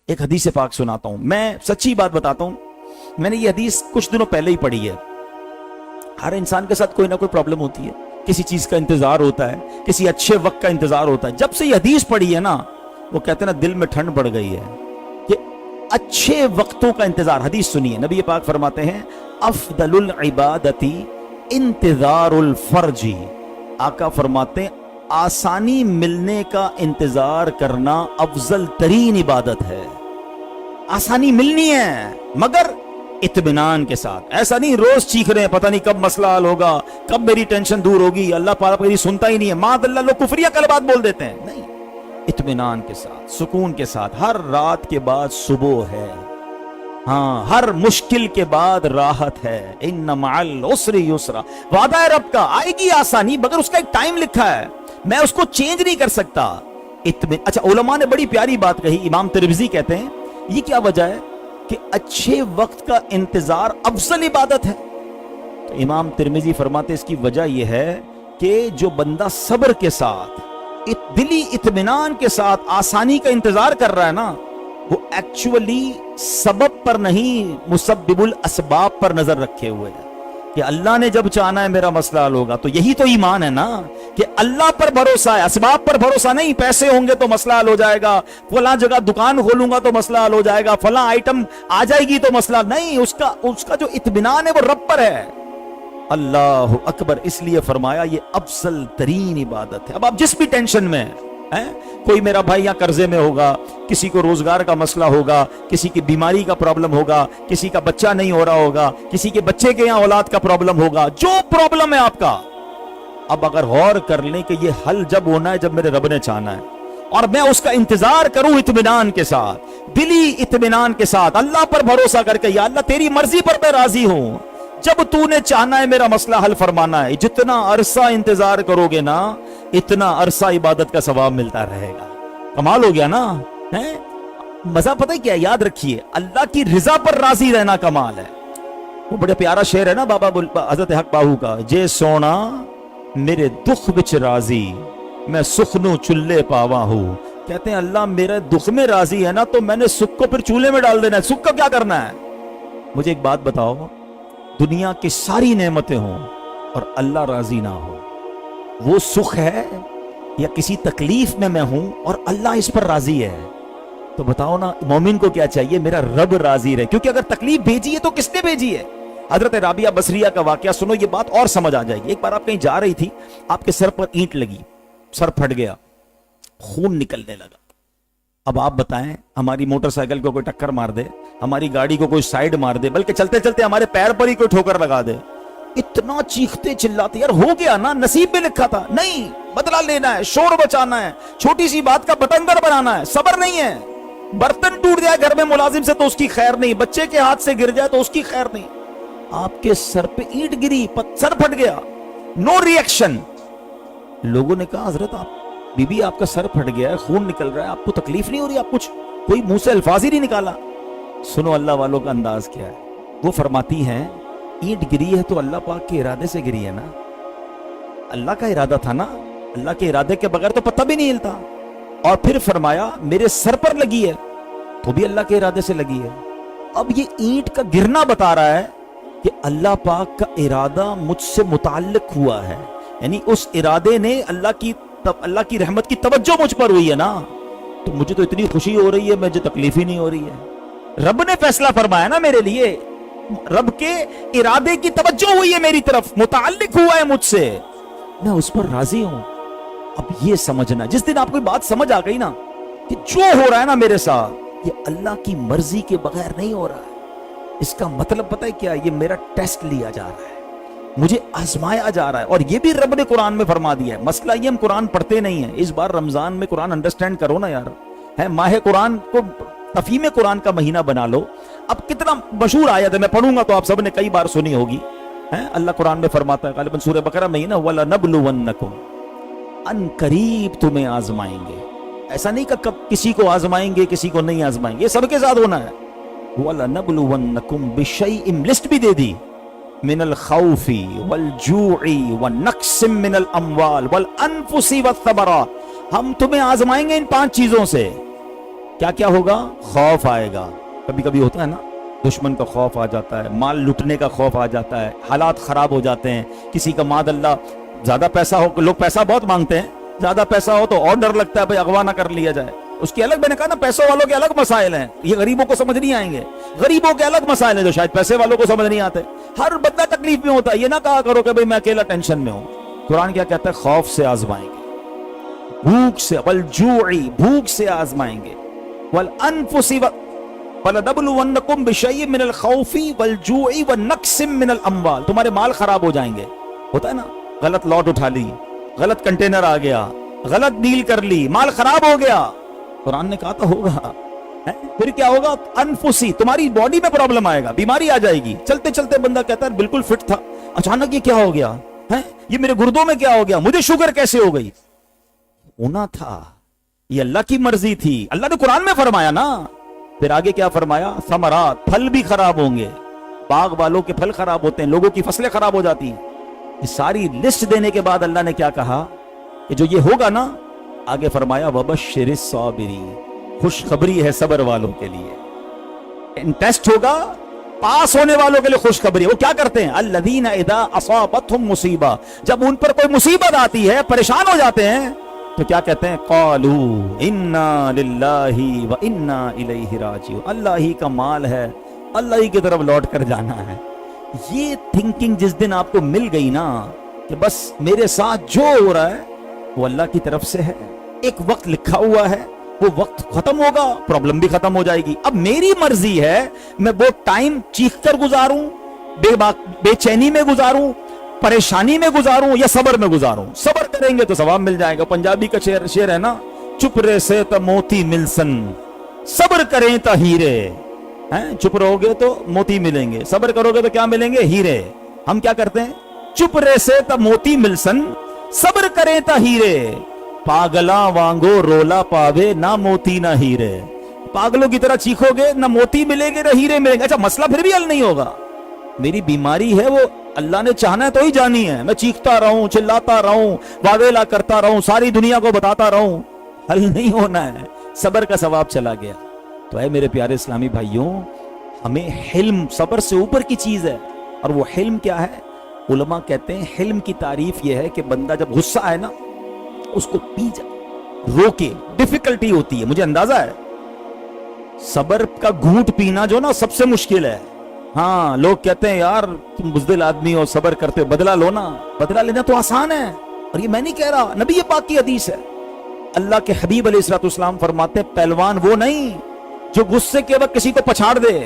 ایک حدیث پاک سناتا ہوں, میں سچی بات بتاتا ہوں, میں نے یہ حدیث کچھ دنوں پہلے ہی پڑھی ہے. ہر انسان کے ساتھ کوئی نہ کوئی پرابلم ہوتی ہے, کسی چیز کا انتظار ہوتا ہے, کسی اچھے وقت کا انتظار ہوتا ہے. جب سے یہ حدیث پڑھی ہے نا, وہ کہتے ہیں نا دل میں ٹھنڈ بڑھ گئی ہے کہ اچھے وقتوں کا انتظار. حدیث سنیے, نبی پاک فرماتے ہیں افضل العبادتی انتظار الفرجی. آقا فرماتے ہیں آسانی ملنے کا انتظار کرنا افضل ترین عبادت ہے. آسانی ملنی ہے مگر اطمینان کے ساتھ. ایسا نہیں روز چیخ رہے ہیں پتہ نہیں کب مسئلہ حل ہوگا, کب میری ٹینشن دور ہوگی, اللہ پاک میری سنتا ہی نہیں ہے. معاذ اللہ لوگ کفریہ کلمات بول دیتے ہیں. نہیں, اطمینان کے ساتھ, سکون کے ساتھ. ہر رات کے بعد صبح ہے, ہاں ہر مشکل کے بعد راحت ہے. ان مع العسر یسرا. وعدہ ہے رب کا, آئے گی آسانی مگر اس کا ایک ٹائم لکھا ہے, میں اس کو چینج نہیں کر سکتا. اچھا, علماء نے بڑی پیاری بات کہی. امام ترمذی کہتے ہیں یہ کیا وجہ ہے کہ اچھے وقت کا انتظار افضل عبادت ہے. تو امام ترمذی فرماتے ہیں اس کی وجہ یہ ہے کہ جو بندہ صبر کے ساتھ, دلی اطمینان کے ساتھ آسانی کا انتظار کر رہا ہے نا, وہ ایکچولی سبب پر نہیں مسبب الاسباب پر نظر رکھے ہوئے ہے کہ اللہ نے جب چاہنا ہے میرا مسئلہ حل ہوگا. تو یہی تو ایمان ہے نا کہ اللہ پر بھروسہ ہے, اسباب پر بھروسہ نہیں. پیسے ہوں گے تو مسئلہ حل ہو جائے گا, فلاں جگہ دکان کھولوں گا تو مسئلہ حل ہو جائے گا, فلاں آئٹم آ جائے گی تو مسئلہ نہیں. اس کا جو اطمینان ہے وہ رب پر ہے. اللہ اکبر. اس لیے فرمایا یہ افضل ترین عبادت ہے. اب آپ جس بھی ٹینشن میں ہیں, کوئی میرا بھائی یہاں قرضے میں ہوگا, کسی کو روزگار کا مسئلہ ہوگا, کسی کی بیماری کا پرابلم ہوگا, کسی کا بچہ نہیں ہو رہا ہوگا, کسی کے بچے کے یہاں اولاد کا پرابلم ہوگا, جو پرابلم ہے آپ کا, اب اگر غور کر لیں کہ یہ حل جب ہونا ہے جب میرے رب نے چاہنا ہے, اور میں اس کا انتظار کروں اطمینان کے ساتھ, دلی اطمینان کے ساتھ, اللہ پر بھروسہ کر کے, یا اللہ تیری مرضی پر میں راضی ہوں, جب تو نے چاہنا ہے میرا مسئلہ حل فرمانا ہے. جتنا عرصہ انتظار کرو گے نا, اتنا عرصہ عبادت کا ثواب ملتا رہے گا. کمال ہو گیا نا. مزہ پتہ ہے کیا, یاد رکھیے, اللہ کی رضا پر راضی رہنا کمال ہے. وہ بڑے پیارا شعر ہے نا بابا حضرت حق باہو کا, جے سونا میرے دکھ بچ راضی میں سخنو چلے پاوا ہوں. کہتے ہیں اللہ میرے دکھ میں راضی ہے نا, تو میں نے سکھ کو پھر چولہے میں ڈال دینا ہے. سکھ کا کیا کرنا ہے؟ مجھے ایک بات بتاؤ, دنیا کی ساری نعمتیں ہوں اور اللہ راضی نہ ہو, وہ سکھ ہے یا کسی تکلیف میں ہوں اور اللہ اس پر راضی ہے؟ تو بتاؤ نا مومن کو کیا چاہیے؟ میرا رب راضی رہے. کیونکہ اگر تکلیف بھیجی ہے تو کس نے بھیجی ہے؟ حضرت رابعہ بصریہ کا واقعہ سنو, یہ بات اور سمجھ آ جائے گی. ایک بار آپ کہیں جا رہی تھی, آپ کے سر پر اینٹ لگی, سر پھٹ گیا, خون نکلنے لگا. اب آپ بتائیں, ہماری موٹر سائیکل کو کوئی ٹکر مار دے, ہماری گاڑی کو کوئی سائیڈ مار دے, بلکہ چلتے چلتے ہمارے پیر پر ہی کوئی ٹھوکر لگا دے, اتنا چیختے چلاتے, یار ہو گیا نا, نصیب میں لکھا تھا. نہیں, بدلہ لینا ہے, شور بچانا ہے, چھوٹی سی بات کا بتنگر بنانا ہے, صبر نہیں ہے. برتن ٹوٹ جائے گھر میں ملازم سے تو اس کی خیر نہیں, بچے کے ہاتھ سے گر جائے تو اس کی خیر نہیں. آپ کے سر پہ اینٹ گری, سر پھٹ گیا, نو ری ایکشن. لوگوں نے کہا حضرت آپ, بی بی آپ کا سر پھٹ گیا ہے, خون نکل رہا ہے, آپ کو تکلیف نہیں ہو رہی؟ آپ کچھ کوئی منہ سے الفاظ ہی نہیں نکالا. سنو اللہ والوں کا انداز کیا ہے. وہ فرماتی ہیں اینٹ گری ہے تو اللہ پاک کے ارادے سے گری ہے نا, اللہ کا ارادہ تھا نا, اللہ کے ارادے کے بغیر تو پتہ بھی نہیں ہلتا. اور پھر فرمایا میرے سر پر لگی ہے تو بھی اللہ کے ارادے سے لگی ہے. اب یہ اینٹ کا گرنا بتا رہا ہے کہ اللہ پاک کا ارادہ مجھ سے متعلق ہوا ہے, یعنی اس ارادے نے اللہ کی رحمت کی توجہ مجھ پر ہوئی ہے نا, تو مجھے تو اتنی خوشی ہو رہی ہے, مجھے تکلیف ہی نہیں ہو رہی ہے. رب نے فیصلہ فرمایا نا میرے لیے, رب کے ارادے کی توجہ ہوئی ہے میری طرف, متعلق ہوا ہے مجھ سے, میں اس پر راضی ہوں. اب یہ سمجھنا, جس دن آپ کو بات سمجھ آ گئی نا کہ جو ہو رہا ہے نا میرے ساتھ یہ اللہ کی مرضی کے بغیر نہیں ہو رہا ہے, اس کا مطلب پتہ ہے کیا, یہ میرا ٹیسٹ لیا جا رہا ہے, مجھے آزمایا جا رہا ہے. اور یہ بھی رب نے قرآن میں فرما دیا ہے. مسئلہ یہ ہم قرآن پڑھتے نہیں ہیں. اس بار رمضان میں قرآن انڈرسٹینڈ کرو نا یار, ہے ماہ قرآن کو تفہیم قرآن کا مہینہ بنا لو. اب کتنا مشہور آیت ہے, میں پڑھوں گا تو آپ سب نے کئی بار سنی ہوگی. اللہ قرآن میں فرماتا ہے غالباً سورہ بقرہ میں ہی نا, وَلَنَبْلُوَنَّكُمْ, ان قریب تمہیں آزمائیں گے. ایسا نہیں کہ کب کسی کو آزمائیں گے کسی کو نہیں آزمائیں گے, یہ سب کے ساتھ ہونا ہے. وَلَنَبْلُوَنَّكُمْ بِشَيْءٍ, لسٹ بھی دے دی, من الخوف والجوع ونقص من الاموال والانفس والثمرات, ہم تمہیں آزمائیں گے ان 5 چیزوں سے. کیا کیا ہوگا؟ خوف آئے گا. کبھی کبھی ہوتا ہے نا, دشمن کا خوف آ جاتا ہے, مال لٹنے کا خوف آ جاتا ہے, حالات خراب ہو جاتے ہیں. کسی کا معاذ اللہ زیادہ پیسہ ہو, لوگ پیسہ بہت مانگتے ہیں, زیادہ پیسہ ہو تو اور ڈر لگتا ہے بھائی اغوا نہ کر لیا جائے. اس کی الگ, میں نے کہا نا پیسوں والوں کے الگ مسائل ہیں, یہ غریبوں کو سمجھ نہیں آئیں گے. غریبوں کے الگ مسائل ہیں جو شاید پیسے والوں کو سمجھ نہیں آتے. ہر بندہ تکلیف میں ہوتا ہے. یہ نہ کہا کرو کہ بھئی میں اکیلا ٹینشن میں ہوں. قرآن کیا کہتا ہے؟ خوف سے آزمائیں گے, بھوک سے, والجوعی, بھوک سے آزمائیں گے, والانفس وَلَنَبْلُوَنَّكُمْ بِشَيْءٍ مِّنَ الْخَوْفِ وَالْجُوعِ وَنَقْصٍ مِّنَ الْأَمْوَالِ. تمہارے مال خراب ہو جائیں گے. ہوتا ہے نا, غلط لاٹ اٹھا لی, غلط کنٹینر آ گیا, غلط ڈیل کر لی, مال خراب ہو گیا. قرآن نے کہا تو ہوگا. پھر کیا ہوگا؟ انفسی, تمہاری باڈی میں پرابلم آئے گا, بیماری آ جائے گی. چلتے چلتے بندہ کہتا ہے بالکل فٹ تھا, اچانک یہ کیا ہو گیا ہے, یہ میرے گردوں میں کیا ہو گیا, مجھے شوگر کیسے ہو گئی؟ ہونا تھا, یہ اللہ کی مرضی تھی. اللہ نے قرآن میں فرمایا نا. پھر آگے کیا فرمایا؟ ثمرات, پھل بھی خراب ہوں گے. باغ والوں کے پھل خراب ہوتے ہیں, لوگوں کی فصلیں خراب ہو جاتی ہیں. یہ ساری لسٹ دینے کے بعد اللہ نے کیا کہا کہ جو یہ ہوگا نا, آگے فرمایا وَبَشِّرِ الصَّابِرِينَ, خوشخبری ہے صبر والوں کے لیے. ٹیسٹ ہوگا, پاس ہونے والوں کے لیے خوشخبری. وہ کیا کرتے ہیں؟ الَّذِينَ إِذَا أَصَابَتْهُمْ مُصِيبَةٌ, جب ان پر کوئی مصیبت آتی ہے, پریشان ہو جاتے ہیں, تو کیا کہتے ہیں؟ قَالُوا إِنَّا لِلَّهِ وَإِنَّا إِلَيْهِ رَاجِعُونَ. اللہ ہی کا مال ہے, اللہ ہی کی طرف لوٹ کر جانا ہے. یہ تھنکنگ جس دن آپ کو مل گئی نا کہ بس میرے ساتھ جو ہو رہا ہے وہ اللہ کی طرف سے ہے, ایک وقت لکھا ہوا ہے, وہ وقت ختم ہوگا, پرابلم بھی ختم ہو جائے گی. اب میری مرضی ہے میں وہ ٹائم چیخ کر گزاروں, بے چینی میں گزاروں, پریشانی میں گزاروں, یا صبر میں گزاروں. صبر کریں گے تو ثواب مل جائے گا. پنجابی کا شعر ہے نا, چپ رہے سے تو موتی ملسن, صبر کریں تو ہیرے. چپ رہو گے تو موتی ملیں گے, صبر کرو گے تو کیا ملیں گے؟ ہیرے. ہم کیا کرتے ہیں؟ چپ رہے سے تو موتی ملسن, صبر کریں تو ہیرے. پاگلا وانگو رولا پاوے, نہ موتی نہ ہیرے. پاگلوں کی طرح چیخو گے, نہ موتی ملے گے نہ ہیرے ملیں گے. اچھا مسئلہ پھر بھی حل نہیں ہوگا. میری بیماری ہے, وہ اللہ نے چاہنا ہے تو ہی جانی ہے. میں چیختا رہوں, چلاتا رہوں, واویلا کرتا رہوں, ساری دنیا کو بتاتا رہوں, حل نہیں ہونا ہے. صبر کا ثواب چلا گیا. تو اے میرے پیارے اسلامی بھائیوں, ہمیں حلم صبر سے اوپر کی چیز ہے. اور وہ حلم کیا ہے؟ علماء کہتے ہیں حلم کی تعریف یہ ہے کہ بندہ جب غصہ آئے نا, اس کو پی جائے, روکے. ڈیفیکلٹی ہوتی ہے, مجھے اندازہ ہے. صبر کا گھونٹ پینا جو نا سب سے مشکل ہے. ہاں, لوگ کہتے ہیں یار تم بزدل آدمی ہو, صبر کرتے ہو, بدلہ لو نا. بدلہ لینا تو آسان ہے, اور یہ میں نہیں کہہ رہا, نبی پاک کی حدیث ہے. اللہ کے حبیب علیہ الصلوۃ والسلام فرماتے ہیں پہلوان وہ نہیں جو غصے کے وقت کسی کو پچھاڑ دے,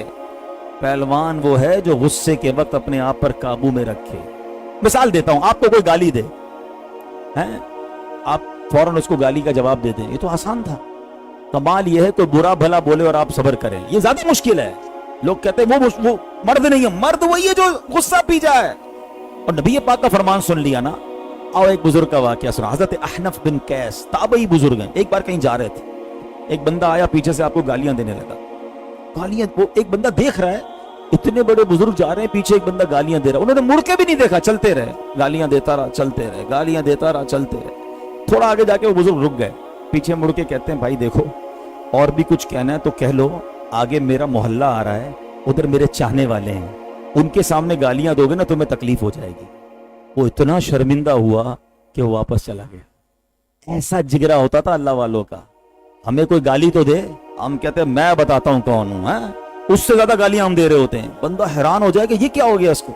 پہلوان وہ ہے جو غصے کے وقت اپنے آپ پر قابو میں رکھے. مثال دیتا ہوں, آپ کو کوئی گالی دے, آپ فوراً اس کو گالی کا جواب دے دیں, یہ تو آسان تھا. کمال یہ ہے کوئی برا بھلا بولے اور آپ صبر کریں, یہ زیادہ مشکل ہے. لوگ کہتے ہیں وہ مرد نہیں ہے. مرد وہی ہے جو غصہ پی جائے. اور نبی پاک کا فرمان سن لیا نا. آؤ ایک بزرگ کا واقعہ سنا. حضرت احنف بن قیس تابعی بزرگ ہیں. ایک بار کہیں جا رہے تھے, ایک بندہ آیا پیچھے سے آپ کو گالیاں دینے لگا. گالیاں, وہ ایک بندہ دیکھ رہا ہے, اتنے بڑے بزرگ جا رہے ہیں, پیچھے ایک بندہ گالیاں دے رہا ہے. انہوں نے مڑ کے بھی نہیں دیکھا, چلتے رہے, گالیاں دیتا رہا, چلتے رہے, گالیاں دیتا رہا, چلتے رہے. تھوڑا آگے جا کے وہ بزرگ رک گئے, پیچھے مڑ کے کہتے ہیں بھائی دیکھو, اور بھی کچھ کہنا ہے تو کہہ لو, آگے میرا محلہ آ رہا ہے, ادھر میرے چاہنے والے ہیں, ان کے سامنے گالیاں دو گے نا تمہیں تکلیف ہو جائے گی. وہ اتنا شرمندہ ہوا کہ وہ واپس چلا گیا. ایسا جگرا ہوتا تھا اللہ والوں کا. ہمیں کوئی گالی تو دے, ہم کہتے ہیں میں بتاتا ہوں کون ہوں, اس سے زیادہ گالیاں ہم دے رہے ہوتے ہیں. بندہ حیران ہو جائے کہ یہ کیا ہو گیا اس کو.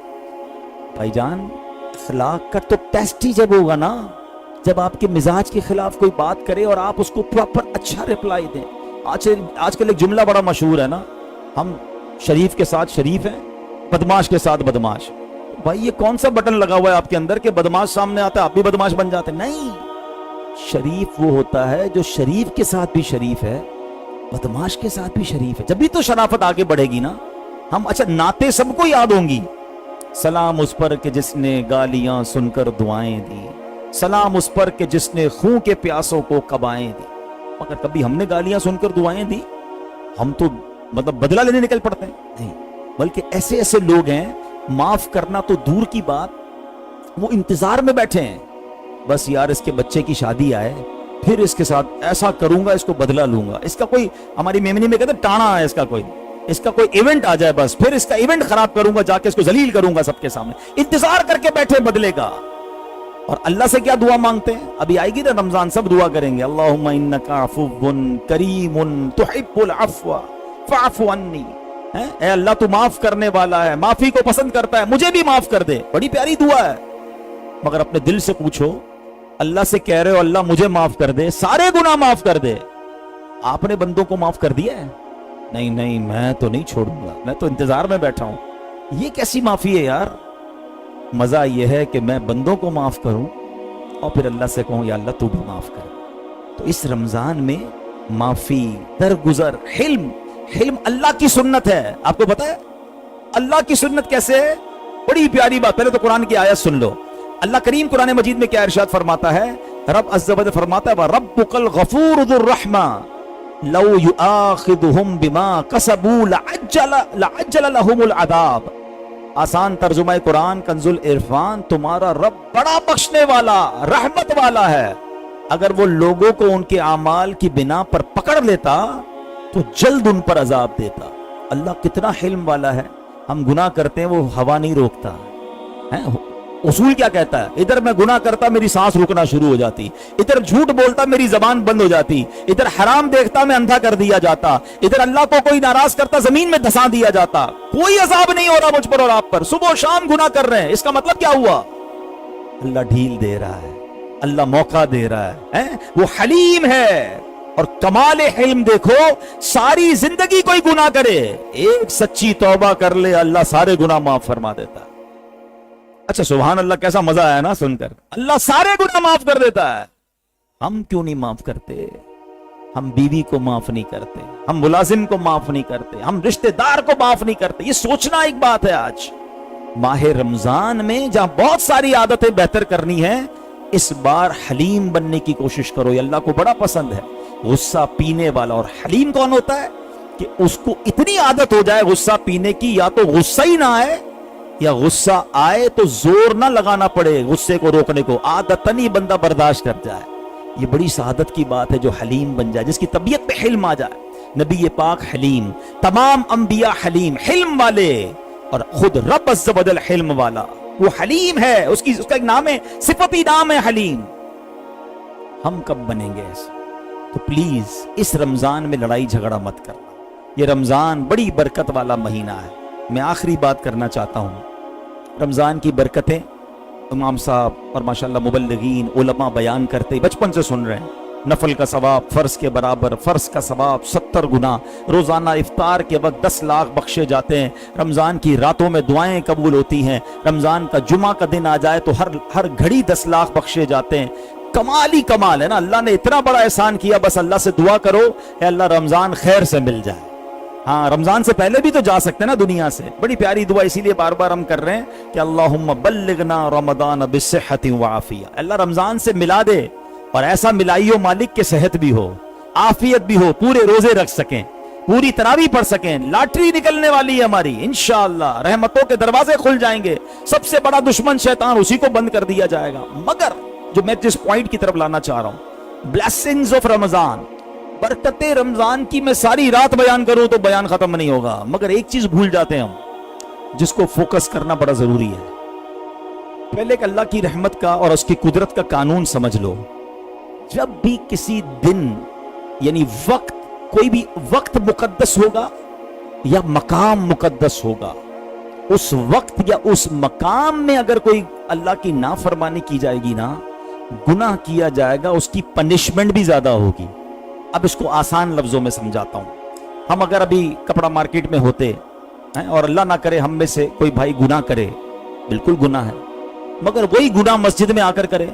بھائی جان, اخلاق کا تو ٹیسٹ ہی جب ہوگا نا, جب آپ کے مزاج کے خلاف کوئی بات کرے اور آپ اس کو پراپر اچھا ریپلائی دیں. آج کل ایک جملہ بڑا مشہور ہے نا, ہم شریف کے ساتھ شریف ہیں, بدماش کے ساتھ بدماش. بھائی یہ کون سا بٹن لگا ہوا ہے آپ کے اندر کہ بدماش سامنے آتا ہے آپ بھی بدماش بن جاتے ہیں؟ نہیں, شریف وہ ہوتا ہے جو شریف کے ساتھ بھی شریف ہے, بدماش کے ساتھ بھی شریف ہے. جب بھی تو شرافت آگے بڑھے گی نا. ہم اچھا نعتیں سب کو یاد ہوں گی. سلام اس پر کہ جس نے گالیاں سن کر دعائیں دی, سلام اس پر کہ جس نے خون کے پیاسوں کو قبائیں دی. مگر کبھی ہم نے گالیاں سن کر دعائیں دی؟ ہم تو مطلب بدلہ لینے نکل پڑتے ہیں. نہیں, بلکہ ایسے ایسے لوگ ہیں, معاف کرنا تو دور کی بات, وہ انتظار میں بیٹھے ہیں, بس یار اس کے بچے کی شادی آئے, پھر اس کے ساتھ ایسا کروں گا, اس کو بدلا لوں گا. اس کا کوئی, ہماری میمنی میں کہتے ہیں ٹانا ہے اس کا کوئی ایونٹ آ جائے, بس پھر اس کا ایونٹ خراب کروں گا, جا کے اس کو ذلیل کروں گا سب کے سامنے. انتظار کر کے بیٹھے بدلے کا. اور اللہ سے کیا دعا مانگتے ہیں؟ ابھی آئے گی نا رمضان, سب دعا کریں گے, اللہم انکا عفو کریم تحب العفو فاعف عنی. اے اللہ تو معاف کرنے والا ہے, معافی کو پسند کرتا ہے, مجھے بھی معاف کر دے. بڑی پیاری دعا ہے. مگر اپنے دل سے پوچھو, اللہ سے کہہ رہے ہو اللہ مجھے معاف کر دے, سارے گناہ معاف کر دے. آپ نے بندوں کو معاف کر دیا ہے؟ نہیں, میں تو نہیں چھوڑوں گا, میں تو انتظار میں بیٹھا ہوں. یہ کیسی معافی ہے یار؟ مزہ یہ ہے کہ میں بندوں کو معاف کروں اور پھر اللہ سے کہوں یا اللہ تو بھی معاف کر. تو اس رمضان میں معافی, درگزر, حلم اللہ کی سنت ہے. آپ کو پتا ہے اللہ کی سنت کیسے ہے؟ بڑی پیاری بات. پہلے تو قرآن کی آیت سن لو. اللہ کریم قرآن مجید میں کیا ارشاد فرماتا ہے؟ رب عز و جل فرماتا ہے وَرَبُّكَ الْغَفُورُ ذُو الرَّحْمَةِ لَوْ يُؤَاخِذُهُمْ بِمَا كَسَبُوا لَعَجَّلَ لَهُمُ الْعَذَابَ. آسان ترجمہ قرآن کنز العرفان, تمہارا رب بڑا بخشنے والا, رحمت والا ہے. اگر وہ لوگوں کو ان کے اعمال کی بنا پر پکڑ لیتا تو جلد ان پر عذاب دیتا. اللہ کتنا حلم والا ہے. ہم گناہ کرتے ہیں, وہ ہوا نہیں روکتا ہے. اصول کیا کہتا ہے؟ ادھر میں گناہ کرتا میری سانس رکنا شروع ہو جاتی, ادھر جھوٹ بولتا میری زبان بند ہو جاتی, ادھر حرام دیکھتا میں اندھا کر دیا جاتا, ادھر اللہ کو کوئی ناراض کرتا زمین میں دھسا دیا جاتا. کوئی عذاب نہیں ہو رہا مجھ پر اور آپ پر, صبح و شام گناہ کر رہے ہیں. اس کا مطلب کیا ہوا؟ اللہ ڈھیل دے رہا ہے, اللہ موقع دے رہا ہے. وہ حلیم ہے. اور کمال حلم دیکھو, ساری زندگی کوئی گناہ کرے, ایک سچی توبہ کر لے, اللہ سارے گناہ معاف فرما دیتا ہے. اچھا سبحان اللہ, کیسا مزہ آیا نا سن کر. اللہ سارے گناہ معاف کر دیتا ہے. ہم کیوں نہیں معاف کرتے؟ ہم بیوی کو معاف نہیں کرتے, ہم ملازم کو معاف نہیں کرتے, ہم رشتہ دار کو معاف نہیں کرتے. یہ سوچنا ایک بات ہے. آج ماہ رمضان میں جہاں بہت ساری عادتیں بہتر کرنی ہیں, اس بار حلیم بننے کی کوشش کرو. یہ اللہ کو بڑا پسند ہے. غصہ پینے والا. اور حلیم کون ہوتا ہے؟ کہ اس کو اتنی عادت ہو جائے غصہ پینے کی, یا تو غصہ ہی نہ آئے, یا غصہ آئے تو زور نہ لگانا پڑے غصے کو روکنے کو, عادتاً ہی بندہ برداشت کر جائے. یہ بڑی سعادت کی بات ہے جو حلیم بن جائے, جس کی طبیعت پہ حلم آ جائے. نبی پاک حلیم, تمام انبیاء حلیم, حلم والے, اور خود رب عز و جل حلم والا. وہ حلیم ہے, اس کا ایک نام ہے, صفتی نام ہے حلیم. ہم کب بنیں گے ایسے؟ تو پلیز اس رمضان میں لڑائی جھگڑا مت کرنا. یہ رمضان بڑی برکت والا مہینہ ہے. میں آخری بات کرنا چاہتا ہوں. رمضان کی برکتیں امام صاحب اور ماشاءاللہ مبلغین علماء بیان کرتے بچپن سے سن رہے ہیں. نفل کا ثواب فرض کے برابر, فرض کا ثواب 70 گنا, روزانہ افطار کے وقت 10 لاکھ بخشے جاتے ہیں, رمضان کی راتوں میں دعائیں قبول ہوتی ہیں, رمضان کا جمعہ کا دن آ جائے تو ہر گھڑی 10 لاکھ بخشے جاتے ہیں. کمال ہی کمال ہے نا. اللہ نے اتنا بڑا احسان کیا. بس اللہ سے دعا کرو کہ اللہ رمضان خیر سے مل جائے. ہاں رمضان سے پہلے بھی تو جا سکتے ہیں نا دنیا سے. بڑی پیاری دعا اسی لیے بار بار ہم کر رہے ہیں کہ اللہم بلغنا رمضان بالصحت وعافیہ. اللہ رمضان سے ملا دے, اور ایسا ملائیو مالک کے صحت بھی ہو, عافیت بھی ہو, پورے روزے رکھ سکیں, پوری تراویح پڑھ سکیں. لاٹری نکلنے والی ہے ہماری انشاءاللہ, رحمتوں کے دروازے کھل جائیں گے. سب سے بڑا دشمن شیطان, اسی کو بند کر دیا جائے گا. مگر جو میں جس پوائنٹ کی طرف لانا چاہ رہا ہوں, بلیسنگز آف رمضان, برکت رمضان کی میں ساری رات بیان کروں تو بیان ختم نہیں ہوگا. مگر ایک چیز بھول جاتے ہیں ہم, جس کو فوکس کرنا بڑا ضروری ہے. پہلے کہ اللہ کی رحمت کا اور اس کی قدرت کا قانون سمجھ لو. جب بھی کسی دن یعنی وقت, کوئی بھی وقت مقدس ہوگا یا مقام مقدس ہوگا, اس وقت یا اس مقام میں اگر کوئی اللہ کی نافرمانی کی جائے گی نا, گناہ کیا جائے گا, اس کی پنشمنٹ بھی زیادہ ہوگی. اب اس کو آسان لفظوں میں سمجھاتا ہوں. ہم اگر ابھی کپڑا مارکیٹ میں ہوتے ہیں اور اللہ نہ کرے ہم میں سے کوئی بھائی گناہ کرے, بالکل گناہ ہے, مگر وہی گناہ مسجد میں آ کر کرے,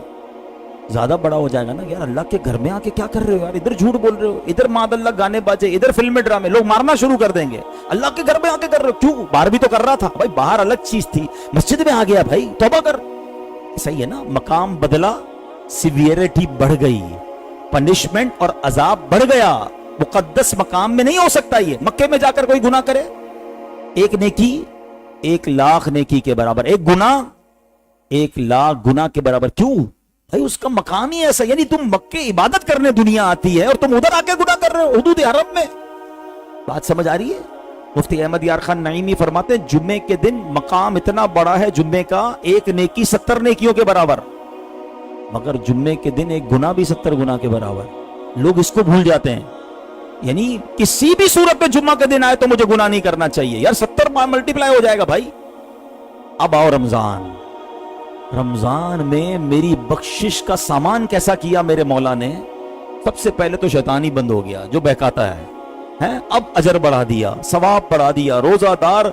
زیادہ بڑا ہو جائے گا نا. یار اللہ کے گھر میں آ کے کیا کر رہے ہو یار, ادھر جھوٹ بول رہے ہو, ادھر ماد اللہ گانے باجے, ادھر فلمیں ڈرامے, لوگ مارنا شروع کر دیں گے. اللہ کے گھر میں آ کے کر رہے ہو, کیوں؟ باہر بھی تو کر رہا تھا بھائی, باہر الگ چیز تھی, مسجد میں آ گیا بھائی, توبہ کر. صحیح ہے نا, مقام بدلا, سیویریٹی بڑھ گئی, پنشمنٹ اور عذاب بڑھ گیا. مقدس مقام میں نہیں ہو سکتا یہ. مکے میں جا کر کوئی گناہ کرے, ایک نیکی 1 لاکھ نیکی کے برابر, ایک گناہ 1 لاکھ گناہ کے برابر. کیوں؟ بھائی اس کا مقام ہی ایسا, یعنی تم مکے عبادت کرنے دنیا آتی ہے اور تم ادھر آ کے گناہ کر رہے ہو حدود حرم میں. بات سمجھ آ رہی ہے؟ مفتی احمد یار خان نعیمی فرماتے ہیں جمعے کے دن مقام اتنا بڑا ہے جمعے کا, ایک نیکی 70 نیکیوں کے برابر, مگر جمعے کے دن ایک گناہ بھی 70 گناہ کے برابر. لوگ اس کو بھول جاتے ہیں, یعنی کسی بھی صورت پہ جمعہ کے دن آئے تو مجھے گناہ نہیں کرنا چاہیے یار, 70 ملٹیپلائی ہو جائے گا بھائی. اب آؤ رمضان. رمضان میں میری بخشش کا سامان کیسا کیا میرے مولا نے. سب سے پہلے تو شیطان ہی بند ہو گیا جو بہکاتا ہے, اب اجر بڑھا دیا, ثواب بڑھا دیا. روزہ دار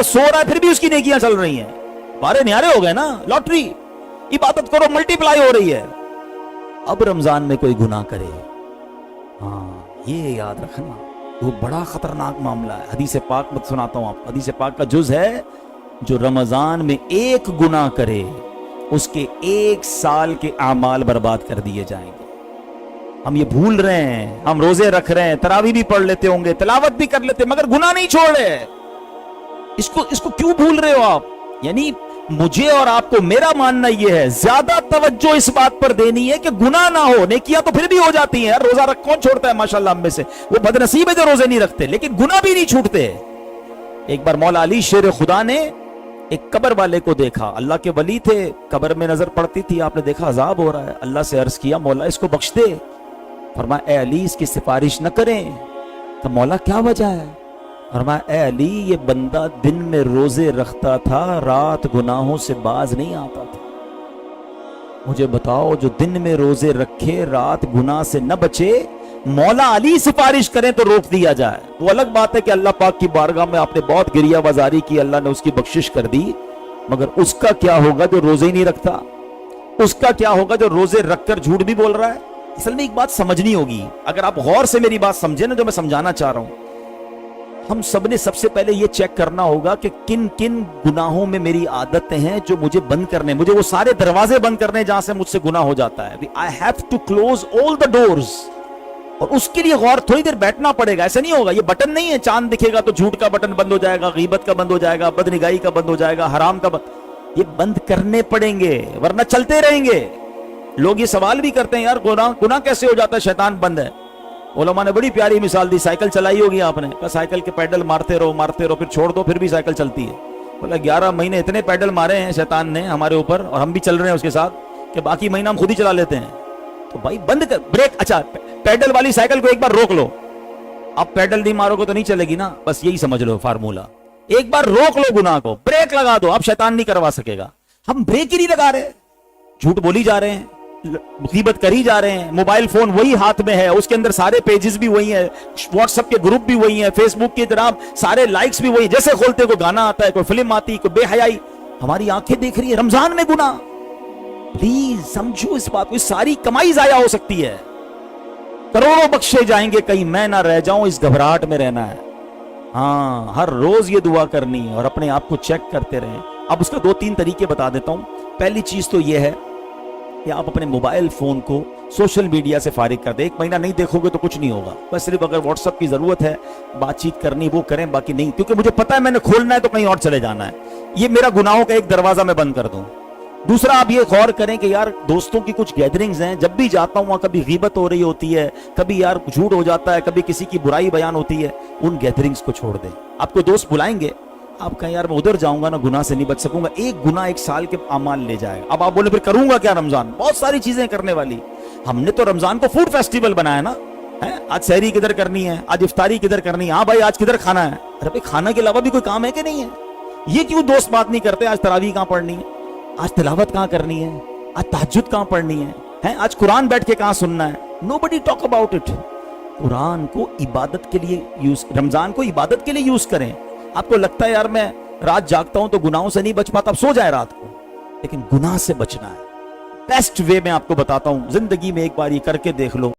سو رہا ہے پھر بھی اس کی نیکیاں چل رہی ہیں. بارے نیارے ہو گئے نا, لاٹری. عبادت کرو ملٹیپلائی ہو رہی ہے. اب رمضان میں کوئی گناہ کرے, ہاں یہ یاد رکھنا وہ بڑا خطرناک معاملہ ہے. حدیث پاک میں سناتا ہوں آپ کو, حدیث پاک کا جز ہے جو رمضان میں ایک گناہ کرے اس کے 1 سال کے اعمال برباد کر دیے جائیں گے. ہم یہ بھول رہے ہیں, ہم روزے رکھ رہے ہیں, تراویح بھی پڑھ لیتے ہوں گے, تلاوت بھی کر لیتے, مگر گناہ نہیں چھوڑ رہے. اس کو کیوں بھول رہے ہو آپ؟ یعنی مجھے اور آپ کو میرا ماننا یہ ہے زیادہ توجہ اس بات پر دینی ہے کہ گناہ نہ ہو. نیکیاں تو پھر بھی ہو جاتی ہیں, روزہ رکھ کون چھوڑتا ہے ماشاءاللہ ہم میں سے, وہ بدنصیب ہے جو روزے نہیں رکھتے, لیکن گناہ بھی نہیں چھوٹتے. ایک بار مولا علی شیر خدا نے ایک قبر والے کو دیکھا, اللہ کے ولی تھے, قبر میں نظر پڑتی تھی, آپ نے دیکھا عذاب ہو رہا ہے, اللہ سے عرض کیا مولا اس کو بخش دے. فرمایا اے علی اس کی سفارش نہ کریں. تو مولا کیا وجہ ہے؟ فرمایا اے علی یہ بندہ دن میں روزے رکھتا تھا, رات گناہوں سے باز نہیں آتا تھا. مجھے بتاؤ جو دن میں روزے رکھے رات گناہ سے نہ بچے, مولا علی سفارش کریں تو روک دیا جائے. وہ الگ بات ہے کہ اللہ پاک کی بارگاہ میں آپ نے بہت گریہ بازاری کی, اللہ نے اس کی بخشش کر دی, مگر اس کا کیا ہوگا جو روزے ہی نہیں رکھتا؟ اس کا کیا ہوگا جو روزے رکھ کر جھوٹ بھی بول رہا ہے؟ اصل میں ایک بات سمجھنی ہوگی, اگر آپ غور سے میری بات سمجھیں نا جو میں سمجھانا چاہ رہا ہوں. ہم سب نے سب سے پہلے یہ چیک کرنا ہوگا کہ کن کن گناہوں میں میری عادتیں ہیں جو مجھے بند کرنے, مجھے وہ سارے دروازے بند کرنے جہاں سے مجھ سے گناہ ہو جاتا ہے. I have to close all the doors. اور اس کے لیے غور تھوڑی دیر بیٹھنا پڑے گا. ایسا نہیں ہوگا, یہ بٹن نہیں ہے چاند دکھے گا تو جھوٹ کا بٹن بند ہو جائے گا, غیبت کا بند ہو جائے گا, بدنگاہی کا بند ہو جائے گا, حرام کا یہ بند کرنے پڑیں گے ورنہ چلتے رہیں گے. لوگ یہ سوال بھی کرتے ہیں یار گناہ کیسے ہو جاتا ہے, شیطان بند ہے. علماء نے بڑی پیاری مثال دی, سائیکل چلائی ہوگی آپ نے, سائیکل کے پیڈل مارتے رہو پھر چھوڑ دو پھر بھی سائیکل چلتی ہے. بولا 11 مہینے اتنے پیڈل مارے ہیں شیطان نے ہمارے اوپر اور ہم بھی چل رہے ہیں اس کے ساتھ کہ باقی مہینہ ہم خود ہی چلا لیتے ہیں. تو بھائی بند کر, بریک. اچھا پیڈل والی سائیکل کو ایک بار روک لو, اب پیڈل نہیں مارو گے تو نہیں چلے گی نا, بس یہی سمجھ لو فارمولا. ایک بار روک لو گناہ کو, بریک لگا دو, اب شیطان نہیں کروا سکے گا. ہم بریک ہی نہیں لگا رہے, جھوٹ بولی جا رہے ہیں, غیبت کری جا رہے ہیں, موبائل فون وہی ہاتھ میں ہے, اس کے اندر سارے پیجز بھی وہی ہیں, واٹس ایپ کے گروپ بھی وہی ہیں, فیس بک کی طرح سارے لائکس بھی وہی, جیسے کھولتے کوئی گانا آتا ہے, کوئی فلم آتی, کوئی بے حیائی. ہماری آنکھیں دیکھ رہی ہے رمضان میں گناہ. پلیز سمجھو اس بات کو, ساری کمائی ضائع ہو سکتی ہے, کروڑوں بخشے جائیں گے, کہیں میں نہ رہ جاؤں, اس گھبراہٹ میں رہنا ہے. ہاں ہر روز یہ دعا کرنی ہے اور اپنے آپ کو چیک کرتے رہیں. اب اس کا 2-3 طریقے بتا دیتا ہوں. پہلی چیز تو یہ ہے کہ آپ اپنے موبائل فون کو سوشل میڈیا سے فارغ کر دیں. 1 مہینہ نہیں دیکھو گے تو کچھ نہیں ہوگا, بس صرف اگر واٹس ایپ کی ضرورت ہے, بات چیت کرنی وہ کریں, باقی نہیں, کیونکہ مجھے پتا ہے میں نے کھولنا ہے تو کہیں اور چلے جانا ہے. یہ میرا گناہوں کا ایک دروازہ میں بند کر دوں. دوسرا آپ یہ غور کریں کہ یار دوستوں کی کچھ گیدرنگز ہیں, جب بھی جاتا ہوں وہاں کبھی غیبت ہو رہی ہوتی ہے, کبھی یار جھوٹ ہو جاتا ہے, کبھی کسی کی برائی بیان ہوتی ہے, ان گیدرنگز کو چھوڑ دیں. آپ کو دوست بلائیں گے, آپ کہیں یار میں ادھر جاؤں گا نا گناہ سے نہیں بچ سکوں گا, ایک گناہ 1 سال کے اعمال لے جائے گا. اب آپ بولے پھر کروں گا کیا رمضان, بہت ساری چیزیں کرنے والی. ہم نے تو رمضان کو فوڈ فیسٹیول بنایا نا, آج سحری کدھر کرنی ہے, آج افطاری کدھر کرنی ہے, ہاں بھائی آج کدھر کھانا ہے. ارے بھائی کھانا کے علاوہ بھی کوئی کام ہے کہ نہیں ہے؟ یہ کیوں دوست بات نہیں کرتے, آج تراویح کہاں پڑھنی ہے, آج تلاوت کہاں کرنی ہے, آج تہجد کہاں پڑھنی ہے, آج قرآن بیٹھ کے کہاں سننا ہے. Nobody talk about it. قرآن کو عبادت کے لیے یوز, رمضان کو عبادت کے لیے یوز کریں. آپ کو لگتا ہے یار میں رات جاگتا ہوں تو گناہوں سے نہیں بچ پاتا, اب سو جائے رات کو, لیکن گناہ سے بچنا ہے. بیسٹ وے میں آپ کو بتاتا ہوں, زندگی میں ایک بار یہ کر کے دیکھ لو.